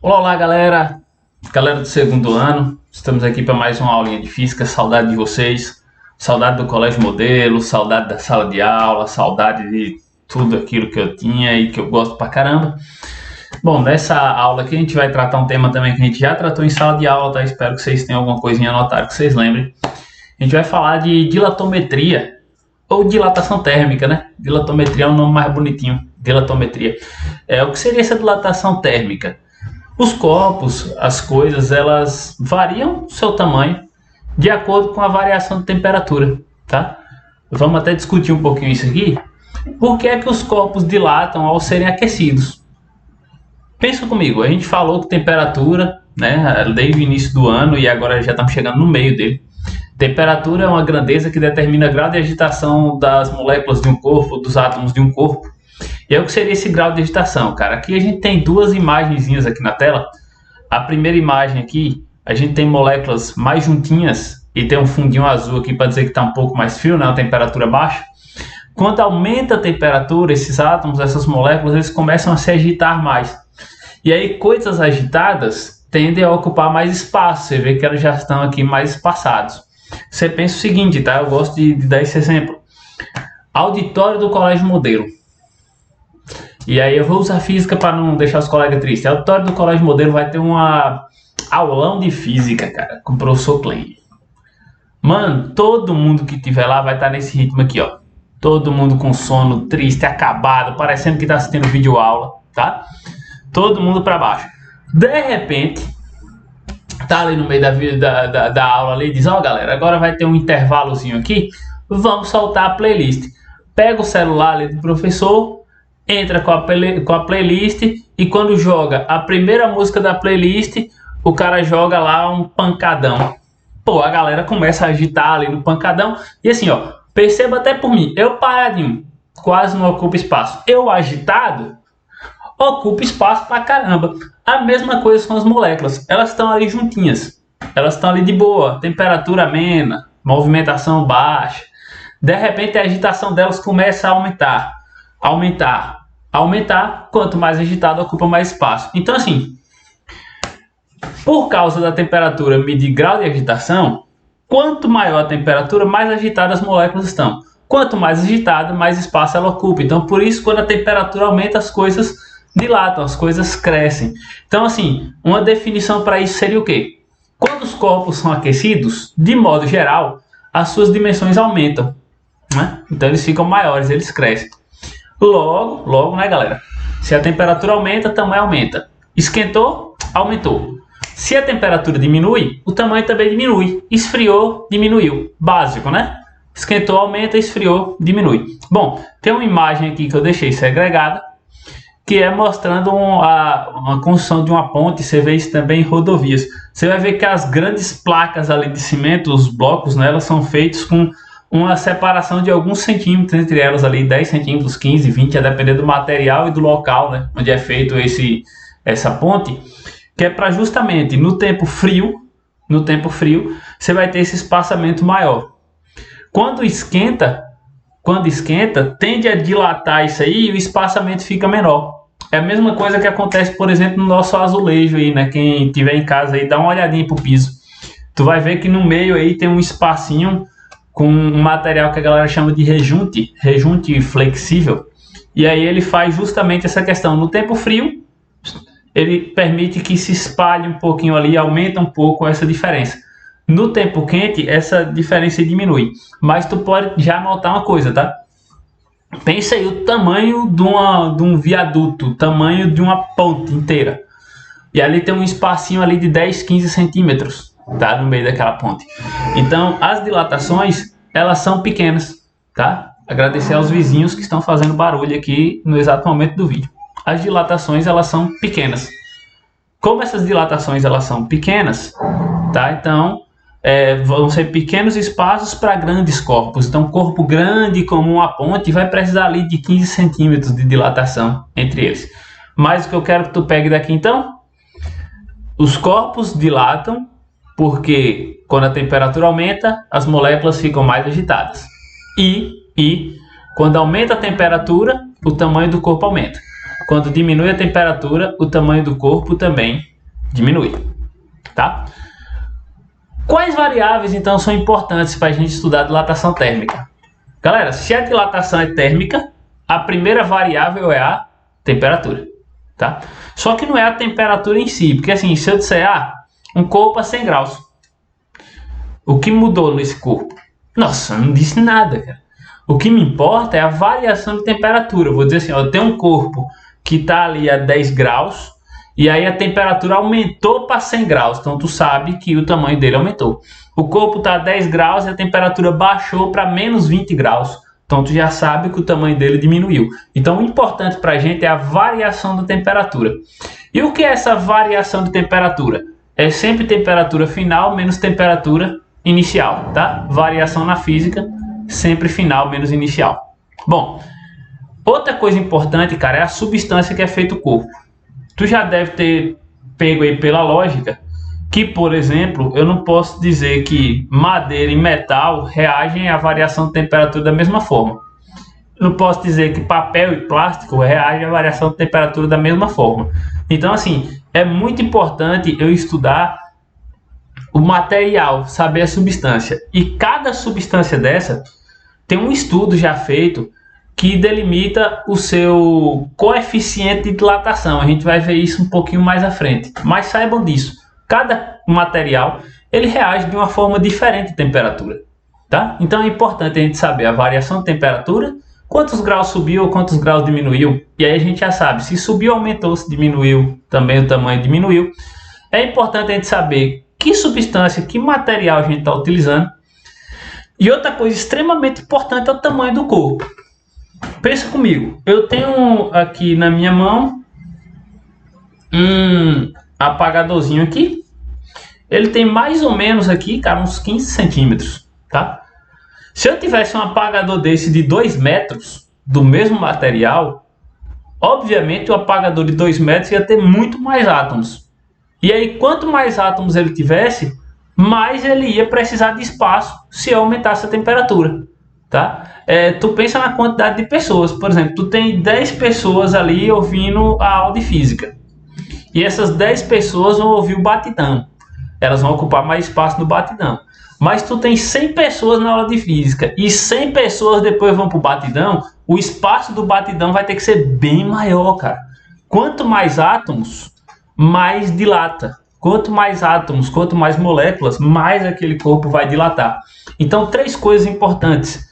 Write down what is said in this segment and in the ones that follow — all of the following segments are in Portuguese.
Olá, galera! Galera do segundo ano, estamos aqui para mais uma aulinha de física. Saudade de vocês, saudade do colégio modelo, saudade da sala de aula, saudade de tudo aquilo que eu tinha e que eu gosto pra caramba. Bom, nessa aula aqui a gente vai tratar um tema também que a gente já tratou em sala de aula, tá? Espero que vocês tenham alguma coisinha anotada que vocês lembrem. A gente vai falar de dilatometria ou dilatação térmica, né? Dilatometria é um nome mais bonitinho, dilatometria. O que seria essa dilatação térmica? Os corpos, as coisas, elas variam seu tamanho de acordo com a variação de temperatura, tá? Vamos até discutir um pouquinho isso aqui. Por que é que os corpos dilatam ao serem aquecidos? Pensa comigo, a gente falou que temperatura, né, desde o início do ano e agora já estamos chegando no meio dele. Temperatura é uma grandeza que determina o grau de agitação das moléculas de um corpo, dos átomos de um corpo. E o que seria esse grau de agitação, cara? Aqui a gente tem duas imagenzinhas aqui na tela. A primeira imagem aqui, a gente tem moléculas mais juntinhas e tem um fundinho azul aqui para dizer que está um pouco mais frio, né? Uma temperatura baixa. Quando aumenta a temperatura, esses átomos, essas moléculas, eles começam a se agitar mais. E aí coisas agitadas tendem a ocupar mais espaço. Você vê que elas já estão aqui mais espaçados. Você pensa o seguinte, tá? Eu gosto de dar esse exemplo. Auditório do colégio modelo. E aí eu vou usar física para não deixar os colegas tristes. A auditório do colégio modelo vai ter uma aulão de física, cara, com o professor Klein. Mano, todo mundo que tiver lá vai estar nesse ritmo aqui, ó. Todo mundo com sono, triste, acabado, parecendo que está assistindo vídeo aula, tá? Todo mundo para baixo. De repente, tá ali no meio da aula ali e diz, ó, galera, agora vai ter um intervalozinho aqui, vamos soltar a playlist. Pega o celular ali do professor, entra com a playlist e quando joga a primeira música da playlist, o cara joga lá um pancadão. Pô, a galera começa a agitar ali no pancadão. E assim, ó, perceba até por mim, eu paradinho, quase não ocupa espaço. Eu agitado, ocupa espaço pra caramba. A mesma coisa com as moléculas, elas estão ali juntinhas. Elas estão ali de boa, temperatura amena, movimentação baixa. De repente a agitação delas começa a aumentar, quanto mais agitado ocupa mais espaço. Então assim, por causa da temperatura medir grau de agitação, quanto maior a temperatura, mais agitadas as moléculas estão. Quanto mais agitada, mais espaço ela ocupa. Então por isso, quando a temperatura aumenta, as coisas dilatam, as coisas crescem. Então assim, uma definição para isso seria o quê? Quando os corpos são aquecidos, de modo geral, as suas dimensões aumentam, né? Então eles ficam maiores, eles crescem. Logo, né, galera? Se a temperatura aumenta, o tamanho aumenta. Esquentou, aumentou. Se a temperatura diminui, o tamanho também diminui. Esfriou, diminuiu. Básico, né? Esquentou, aumenta, esfriou, diminui. Bom, tem uma imagem aqui que eu deixei segregada, que é mostrando uma construção de uma ponte. Você vê isso também em rodovias. Você vai ver que as grandes placas ali de cimento, os blocos nelas, são feitos com uma separação de alguns centímetros entre elas ali, 10 centímetros, 15, 20, a depender do material e do local, né, onde é feito essa ponte, que é para justamente no tempo frio, você vai ter esse espaçamento maior. Quando esquenta, tende a dilatar isso aí e o espaçamento fica menor. É a mesma coisa que acontece, por exemplo, no nosso azulejo aí, né? Quem tiver em casa aí, dá uma olhadinha pro piso. Tu vai ver que no meio aí tem um espacinho com um material que a galera chama de rejunte flexível. E aí ele faz justamente essa questão. No tempo frio, ele permite que se espalhe um pouquinho ali, aumenta um pouco essa diferença. No tempo quente, essa diferença diminui. Mas tu pode já notar uma coisa, tá? Pensa aí o tamanho de um viaduto, o tamanho de uma ponte inteira. E ali tem um espacinho ali de 10, 15 centímetros, tá? No meio daquela ponte. Então, as dilatações, elas são pequenas, tá? Agradecer aos vizinhos que estão fazendo barulho aqui no exato momento do vídeo. As dilatações, elas são pequenas. Como essas dilatações, elas são pequenas, tá? Então, vão ser pequenos espaços para grandes corpos. Então, corpo grande como uma ponte vai precisar ali de 15 centímetros de dilatação entre eles. Mas o que eu quero que tu pegue daqui, então, os corpos dilatam porque quando a temperatura aumenta, as moléculas ficam mais agitadas. E quando aumenta a temperatura, o tamanho do corpo aumenta. Quando diminui a temperatura, o tamanho do corpo também diminui, tá? Quais variáveis, então, são importantes para a gente estudar dilatação térmica? Galera, se a dilatação é térmica, a primeira variável é a temperatura, tá? Só que não é a temperatura em si, porque assim, se eu disser, um corpo a 100 graus, o que mudou nesse corpo? Nossa, não disse nada, cara. O que me importa é a variação de temperatura. Eu vou dizer assim, eu tenho um corpo que está ali a 10 graus, e aí a temperatura aumentou para 100 graus, então tu sabe que o tamanho dele aumentou. O corpo está a 10 graus e a temperatura baixou para menos 20 graus, então tu já sabe que o tamanho dele diminuiu. Então o importante para a gente é a variação da temperatura. E o que é essa variação de temperatura? É sempre temperatura final menos temperatura inicial, tá? Variação na física, sempre final menos inicial. Bom, outra coisa importante, cara, é a substância que é feito o corpo. Tu já deve ter pego aí pela lógica que, por exemplo, eu não posso dizer que madeira e metal reagem à variação de temperatura da mesma forma. Não posso dizer que papel e plástico reagem à variação de temperatura da mesma forma. Então, assim, é muito importante eu estudar o material, saber a substância. E cada substância dessa tem um estudo já feito que delimita o seu coeficiente de dilatação. A gente vai ver isso um pouquinho mais à frente. Mas saibam disso. Cada material ele reage de uma forma diferente de temperatura, tá? Então é importante a gente saber a variação de temperatura, quantos graus subiu ou quantos graus diminuiu. E aí a gente já sabe se subiu, aumentou, se diminuiu, também o tamanho diminuiu. É importante a gente saber que substância, que material a gente está utilizando. E outra coisa extremamente importante é o tamanho do corpo. Pensa comigo, eu tenho aqui na minha mão um apagadorzinho aqui. Ele tem mais ou menos aqui, cara, uns 15 centímetros, tá? Se eu tivesse um apagador desse de 2 metros, do mesmo material, obviamente o apagador de 2 metros ia ter muito mais átomos. E aí, quanto mais átomos ele tivesse, mais ele ia precisar de espaço se eu aumentasse a temperatura, tá? Tu pensa na quantidade de pessoas. Por exemplo, tu tem 10 pessoas ali ouvindo a aula de física. E essas 10 pessoas vão ouvir o batidão. Elas vão ocupar mais espaço no batidão. Mas tu tem 100 pessoas na aula de física e 100 pessoas depois vão para o batidão, o espaço do batidão vai ter que ser bem maior, cara. Quanto mais átomos, mais dilata. Quanto mais átomos, quanto mais moléculas, mais aquele corpo vai dilatar. Então, 3 coisas importantes.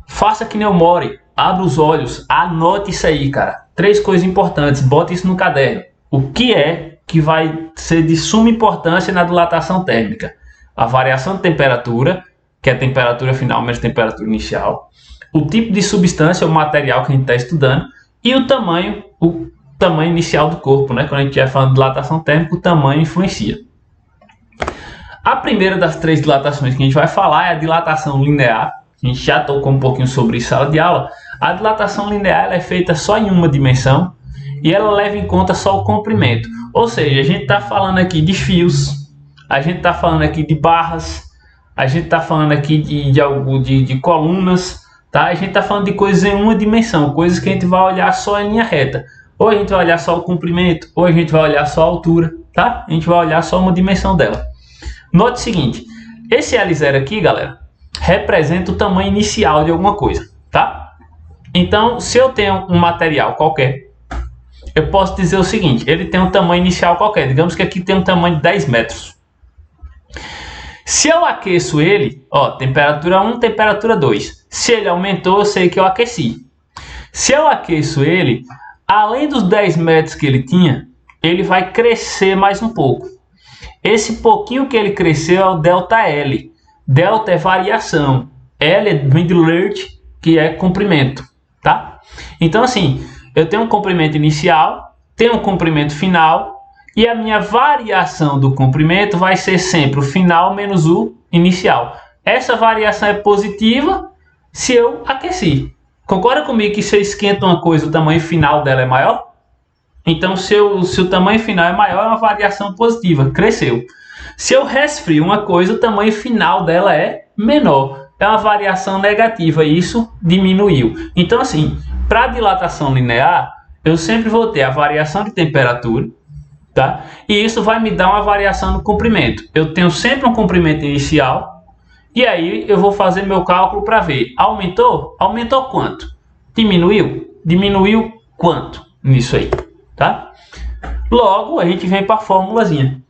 Faça que nem o Mori, abra os olhos, anote isso aí, cara. 3 coisas importantes, bota isso no caderno. O que é que vai ser de suma importância na dilatação térmica? A variação de temperatura, que é a temperatura final menos temperatura inicial. O tipo de substância, o material que a gente está estudando. E o tamanho inicial do corpo, né? Quando a gente estiver falando de dilatação térmica, o tamanho influencia. A primeira das 3 dilatações que a gente vai falar é a dilatação linear. A gente já tocou um pouquinho sobre isso na sala de aula. A dilatação linear ela é feita só em uma dimensão e ela leva em conta só o comprimento. Ou seja, a gente está falando aqui de fios, a gente está falando aqui de barras, a gente está falando aqui de colunas, tá? A gente está falando de coisas em uma dimensão, coisas que a gente vai olhar só em linha reta. Ou a gente vai olhar só o comprimento, ou a gente vai olhar só a altura, tá? A gente vai olhar só uma dimensão dela. Note o seguinte, esse L0 aqui, galera, representa o tamanho inicial de alguma coisa, tá? Então, se eu tenho um material qualquer, eu posso dizer o seguinte, ele tem um tamanho inicial qualquer, digamos que aqui tem um tamanho de 10 metros. Se eu aqueço ele, ó, temperatura 1, temperatura 2. Se ele aumentou, eu sei que eu aqueci. Se eu aqueço ele, além dos 10 metros que ele tinha, ele vai crescer mais um pouco. Esse pouquinho que ele cresceu é o ΔL. Delta é variação. L vem de Lert, que é comprimento, tá? Então, assim, eu tenho um comprimento inicial, tenho um comprimento final, e a minha variação do comprimento vai ser sempre o final menos o inicial. Essa variação é positiva se eu aqueci. Concorda comigo que se eu esquento uma coisa, o tamanho final dela é maior? Então, se o tamanho final é maior, é uma variação positiva, cresceu. Se eu resfrio uma coisa, o tamanho final dela é menor. É uma variação negativa, e isso diminuiu. Então, assim, para dilatação linear, eu sempre vou ter a variação de temperatura, tá? E isso vai me dar uma variação no comprimento. Eu tenho sempre um comprimento inicial, e aí eu vou fazer meu cálculo para ver. Aumentou? Aumentou quanto? Diminuiu? Diminuiu quanto nisso aí, tá? Logo, a gente vem para a formulazinha.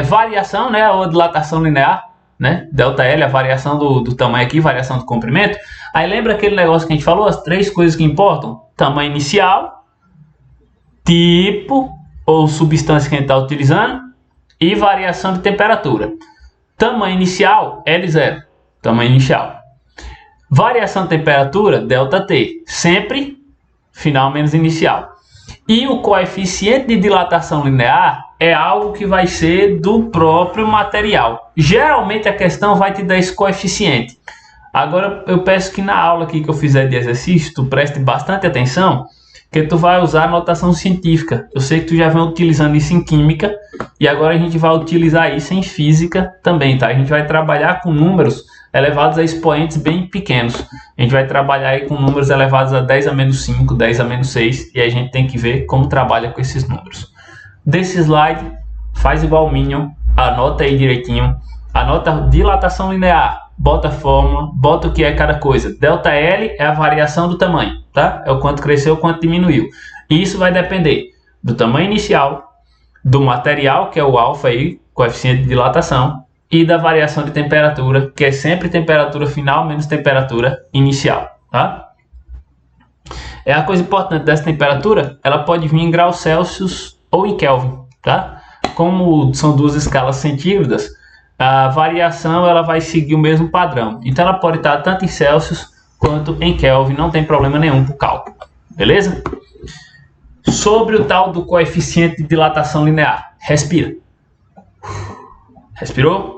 Variação, né, ou dilatação linear, né? ΔL, a variação do tamanho aqui, variação do comprimento. Aí lembra aquele negócio que a gente falou? As três coisas que importam? Tamanho inicial, tipo ou substância que a gente está utilizando e variação de temperatura. Tamanho inicial, L0, tamanho inicial. Variação de temperatura, ΔT, sempre final menos inicial. E o coeficiente de dilatação linear é algo que vai ser do próprio material. Geralmente a questão vai te dar esse coeficiente. Agora eu peço que na aula aqui que eu fizer de exercício, tu preste bastante atenção, que tu vai usar a notação científica. Eu sei que tu já vem utilizando isso em química, e agora a gente vai utilizar isso em física também, tá? A gente vai trabalhar com números elevados a expoentes bem pequenos. A gente vai trabalhar aí com números elevados a 10 a menos 5, 10 a menos 6, e a gente tem que ver como trabalha com esses números. Desse slide, faz igual o Minion, anota aí direitinho, anota dilatação linear, bota a fórmula, bota o que é cada coisa. ΔL é a variação do tamanho, tá? É o quanto cresceu, o quanto diminuiu. E isso vai depender do tamanho inicial, do material, que é o alfa aí, coeficiente de dilatação, e da variação de temperatura, que é sempre temperatura final menos temperatura inicial, tá? A coisa importante dessa temperatura, ela pode vir em graus Celsius ou em Kelvin, tá? Como são duas escalas centígradas, a variação ela vai seguir o mesmo padrão. Então ela pode estar tanto em Celsius quanto em Kelvin, não tem problema nenhum para o cálculo, beleza? Sobre o tal do coeficiente de dilatação linear, respira. Respirou?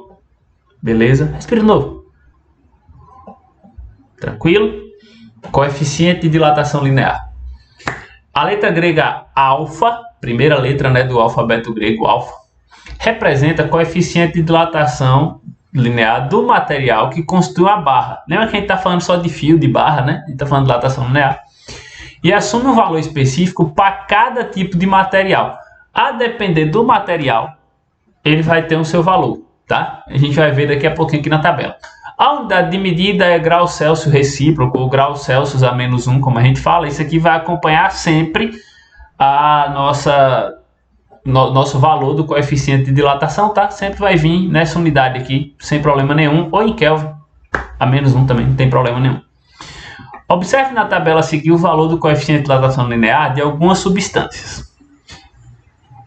Beleza? Respira de novo. Tranquilo? Coeficiente de dilatação linear. A letra grega alfa, primeira letra, né, do alfabeto grego, alfa, representa coeficiente de dilatação linear do material que constitui a barra. Lembra que a gente está falando só de fio, de barra, né? A gente está falando de dilatação linear. E assume um valor específico para cada tipo de material. A depender do material, ele vai ter o seu valor, tá? A gente vai ver daqui a pouquinho aqui na tabela. A unidade de medida é grau Celsius recíproco, ou grau Celsius a menos 1, como a gente fala. Isso aqui vai acompanhar sempre a nosso valor do coeficiente de dilatação, tá? Sempre vai vir nessa unidade aqui, sem problema nenhum, ou em Kelvin, a menos 1 também, não tem problema nenhum. Observe na tabela a seguir o valor do coeficiente de dilatação linear de algumas substâncias.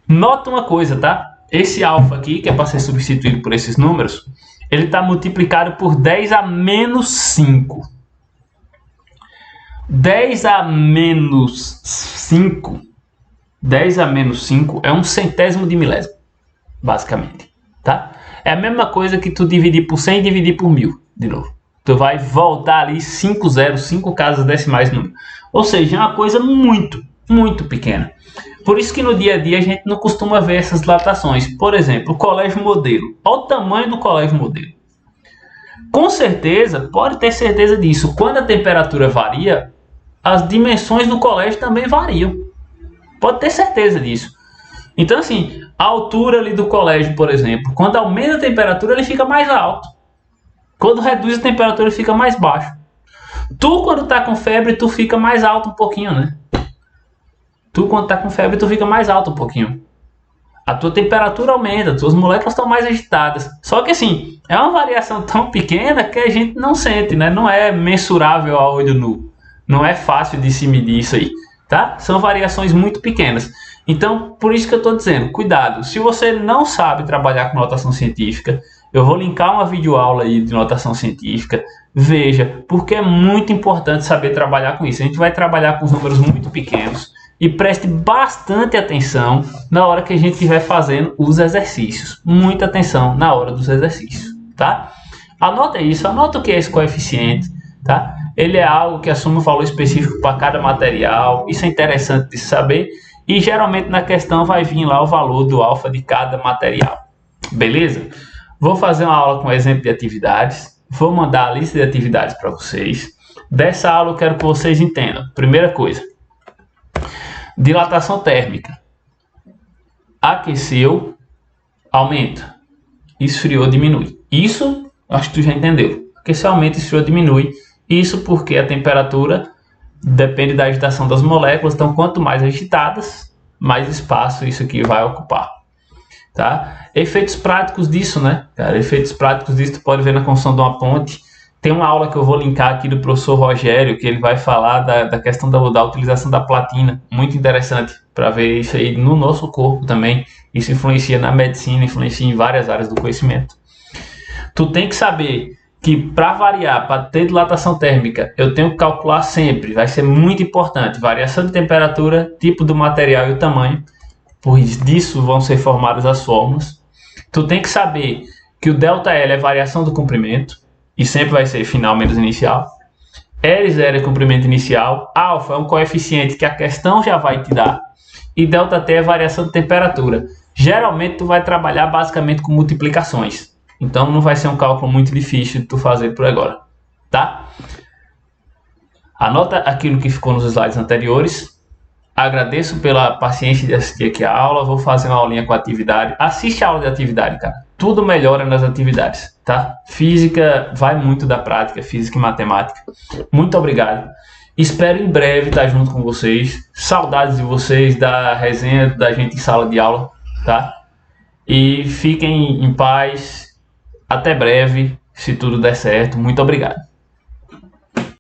Nota uma coisa, tá? Esse alfa aqui, que é para ser substituído por esses números, ele está multiplicado por 10 a menos 5. 10 a menos 5, 10 a menos 5 é um centésimo de milésimo, basicamente, tá? É a mesma coisa que tu dividir por 100 e dividir por 1000, de novo. Tu vai voltar ali 5 zeros, 5 casas decimais no número. Ou seja, é uma coisa muito, muito pequena. Por isso que no dia a dia a gente não costuma ver essas dilatações. Por exemplo, o colégio modelo. Olha o tamanho do colégio modelo. Com certeza, pode ter certeza disso. Quando a temperatura varia, as dimensões do colégio também variam. Pode ter certeza disso. Então, assim, a altura ali do colégio, por exemplo, quando aumenta a temperatura, ele fica mais alto. Quando reduz a temperatura, ele fica mais baixo. Tu, quando tá com febre, tu fica mais alto um pouquinho, né? Tu, quando tá com febre, tu fica mais alto um pouquinho. A tua temperatura aumenta, tuas moléculas estão mais agitadas. Só que assim, é uma variação tão pequena que a gente não sente, né? Não é mensurável a olho nu. Não é fácil de se medir isso aí, tá? São variações muito pequenas. Então, por isso que eu estou dizendo, cuidado. Se você não sabe trabalhar com notação científica, eu vou linkar uma videoaula aí de notação científica. Veja, porque é muito importante saber trabalhar com isso. A gente vai trabalhar com números muito pequenos. E preste bastante atenção na hora que a gente estiver fazendo os exercícios. Muita atenção na hora dos exercícios, tá? Anota isso, anota o que é esse coeficiente, tá? Ele é algo que assume um valor específico para cada material. Isso é interessante de saber. E geralmente na questão vai vir lá o valor do alfa de cada material. Beleza? Vou fazer uma aula com exemplo de atividades. Vou mandar a lista de atividades para vocês. Dessa aula eu quero que vocês entendam. Primeira coisa. Dilatação térmica. aqueceu, aumenta. Esfriou, diminui. Isso, acho que tu já entendeu. Aqueceu, aumenta, esfriou, diminui. Isso porque a temperatura depende da agitação das moléculas. Então, quanto mais agitadas, mais espaço isso aqui vai ocupar. Tá? Efeitos práticos disso, né, cara? Efeitos práticos disso tu pode ver na construção de uma ponte. Tem uma aula que eu vou linkar aqui do professor Rogério, que ele vai falar da questão da utilização da platina. Muito interessante para ver isso aí no nosso corpo também. Isso influencia na medicina, influencia em várias áreas do conhecimento. Tu tem que saber que para variar, para ter dilatação térmica, eu tenho que calcular sempre. Vai ser muito importante. Variação de temperatura, tipo do material e o tamanho. Por disso vão ser formadas as fórmulas. Tu tem que saber que o ΔL é variação do comprimento. E sempre vai ser final menos inicial. L0 é comprimento inicial. Alfa é um coeficiente que a questão já vai te dar. E ΔT é variação de temperatura. Geralmente tu vai trabalhar basicamente com multiplicações. Então não vai ser um cálculo muito difícil de tu fazer por agora. Tá? Anota aquilo que ficou nos slides anteriores. Agradeço pela paciência de assistir aqui a aula. Vou fazer uma aulinha com atividade. Assiste a aula de atividade, cara. Tudo melhora nas atividades, tá? Física vai muito da prática, física e matemática. Muito obrigado. Espero em breve estar junto com vocês. Saudades de vocês, da resenha da gente em sala de aula, tá? E fiquem em paz. Até breve, se tudo der certo. Muito obrigado.